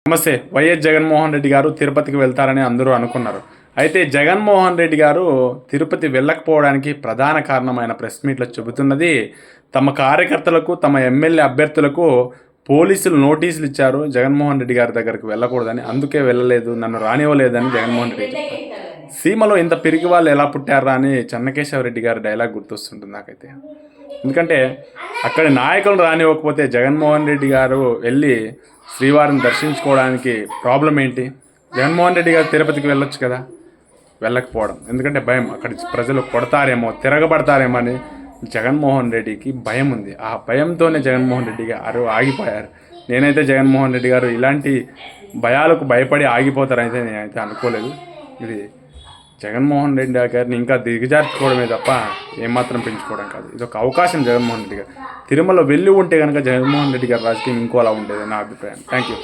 నమస్తే. వైఎస్ జగన్మోహన్ రెడ్డి గారు తిరుపతికి వెళ్తారని అందరూ అనుకున్నారు. అయితే జగన్మోహన్ రెడ్డి గారు తిరుపతి వెళ్ళకపోవడానికి ప్రధాన కారణమైన ప్రెస్ మీట్లో చెబుతున్నది, తమ కార్యకర్తలకు, తమ ఎమ్మెల్యే అభ్యర్థులకు పోలీసులు నోటీసులు ఇచ్చారు జగన్మోహన్ రెడ్డి గారి దగ్గరికి వెళ్ళకూడదని, అందుకే వెళ్ళలేదు, నన్ను రానివ్వలేదని జగన్మోహన్ రెడ్డి చెప్పారు. సీమలో ఇంత పిరికి వాళ్ళు ఎలా పుట్టారా అని చెన్నకేశవరెడ్డి గారి డైలాగ్ గుర్తొస్తుంటుంది నాకైతే. ఎందుకంటే అక్కడ నాయకులను రానివ్వకపోతే జగన్మోహన్ రెడ్డి గారు వెళ్ళి శ్రీవారిని దర్శించుకోవడానికి ప్రాబ్లం ఏంటి? జగన్మోహన్ రెడ్డి గారు తిరుపతికి వెళ్ళొచ్చు కదా, వెళ్ళకపోవడం ఎందుకంటే భయం. అక్కడి ప్రజలు కొడతారేమో, తిరగబడతారేమో అని జగన్మోహన్ రెడ్డికి భయం ఉంది. ఆ భయంతోనే జగన్మోహన్ రెడ్డి గారు ఆగిపోయారు. నేనైతే జగన్మోహన్ రెడ్డి గారు ఇలాంటి భయాలకు భయపడి ఆగిపోతారైతే నేనైతే అనుకోలేదు. ఇది జగన్మోహన్ రెడ్డి గారిని ఇంకా దిగజార్చుకోవడమే తప్ప ఏమాత్రం పెంచుకోవడం కాదు. ఇది ఒక అవకాశం జగన్మోహన్ రెడ్డి గారు. తిరుమల వెళ్ళి ఉంటే కనుక జగన్మోహన్ రెడ్డి గారి రాజకీయం ఇంకోలా ఉండేది నా అభిప్రాయం. Thank you.